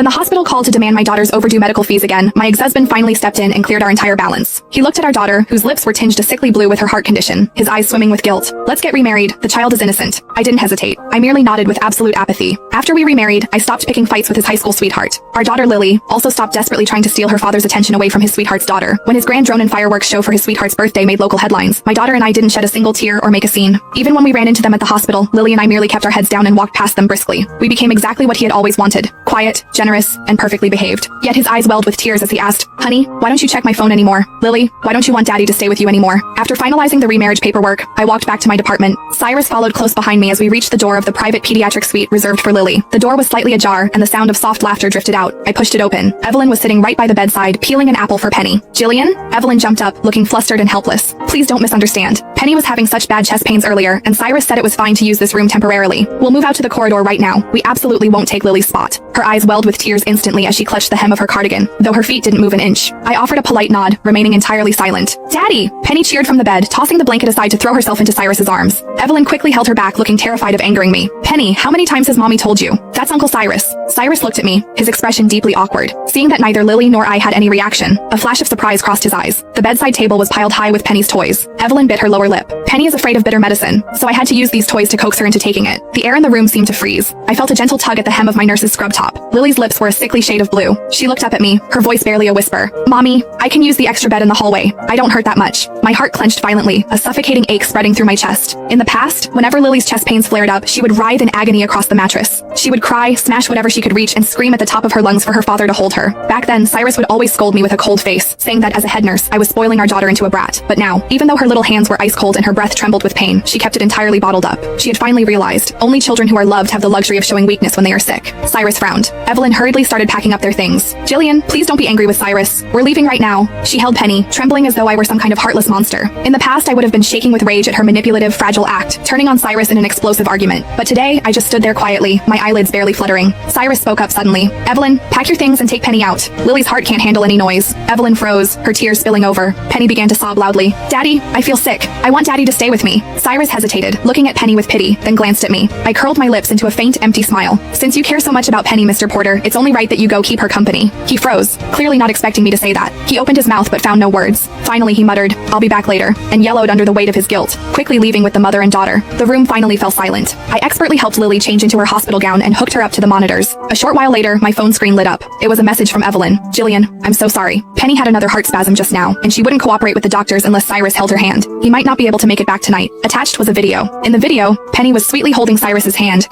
When the hospital called to demand my daughter's overdue medical fees again, my ex-husband finally stepped in and cleared our entire balance. He looked at our daughter, whose lips were tinged a sickly blue with her heart condition, his eyes swimming with guilt. "Let's get remarried. The child is innocent." I didn't hesitate. I merely nodded with absolute apathy. After we remarried, I stopped picking fights with his high school sweetheart. Our daughter Lily also stopped desperately trying to steal her father's attention away from his sweetheart's daughter. When his grand drone and fireworks show for his sweetheart's birthday made local headlines, my daughter and I didn't shed a single tear or make a scene. Even when we ran into them at the hospital, Lily and I merely kept our heads down and walked past them briskly. We became exactly what he had always wanted: quiet, generous, and perfectly behaved. Yet his eyes welled with tears as he asked, "Honey, why don't you check my phone anymore? Lily, why don't you want Daddy to stay with you anymore?" After finalizing the remarriage paperwork, I walked back to my department. Cyrus followed close behind me as we reached the door of the private pediatric suite reserved for Lily. The door was slightly ajar, and the sound of soft laughter drifted out. I pushed it open. Evelyn was sitting right by the bedside, peeling an apple for Penny. "Jillian?" Evelyn jumped up, looking flustered and helpless. "Please don't misunderstand. Penny was having such bad chest pains earlier, and Cyrus said it was fine to use this room temporarily. We'll move out to the corridor right now. We absolutely won't take Lily's spot." Her eyes welled with tears instantly as she clutched the hem of her cardigan, though her feet didn't move an inch. I offered a polite nod, remaining entirely silent. "Daddy!" Penny cheered from the bed, tossing the blanket aside to throw herself into Cyrus's arms. Evelyn quickly held her back, looking terrified of angering me. "Penny, how many times has Mommy told you? That's Uncle Cyrus." Cyrus looked at me, his expression deeply awkward. Seeing that neither Lily nor I had any reaction, a flash of surprise crossed his eyes. The bedside table was piled high with Penny's toys. Evelyn bit her lower lip. Penny is afraid of bitter medicine, so I had to use these toys to coax her into taking it. The air in the room seemed to freeze. I felt a gentle tug at the hem of my nurse's scrub top. Lily's lips were a sickly shade of blue. She looked up at me, her voice barely a whisper. "Mommy, I can use the extra bed in the hallway. I don't hurt that much." My heart clenched violently, a suffocating ache spreading through my chest. In the past, whenever Lily's chest pains flared up, she would writhe in agony across the mattress. She would cry, smash whatever she could reach, and scream at the top of her lungs for her father to hold her. Back then, Cyrus would always scold me with a cold face, saying that as a head nurse, I was spoiling our daughter into a brat. But now, even though her little hands were ice cold and her breath trembled with pain, she kept it entirely bottled up. She had finally realized, only children who are loved have the luxury of showing weakness when they are sick. Cyrus frowned. Evelyn hurriedly started packing up their things. "Jillian, please don't be angry with Cyrus. We're leaving right now." She held Penny, trembling as though I were some kind of heartless monster. In the past, I would have been shaking with rage at her manipulative, fragile act, turning on Cyrus in an explosive argument. But today, I just stood there quietly, my eyelids barely fluttering. Cyrus spoke up suddenly. "Evelyn, pack your things and take Penny out. Lily's heart can't handle any noise." Evelyn froze, her tears spilling over. Penny began to sob loudly. "Daddy, I feel sick. I want Daddy to stay with me." Cyrus hesitated, looking at Penny with pity, then glanced at me. I curled my lips into a faint, empty smile. "Since you care so much about Penny, Mr. Porter, it's only right that you go keep her company." He froze, clearly not expecting me to say that. He opened his mouth but found no words. Finally he muttered, "I'll be back later," and yellowed under the weight of his guilt, quickly leaving with the mother and daughter. The room finally fell silent. I expertly helped Lily change into her hospital gown and hooked her up to the monitors. A short while later, my phone screen lit up. It was a message from Evelyn. "Jillian, I'm so sorry. Penny had another heart spasm just now, and she wouldn't cooperate with the doctors unless Cyrus held her hand. He might not be able to make it back tonight." Attached was a video. In the video, Penny was sweetly holding Cyrus's hand,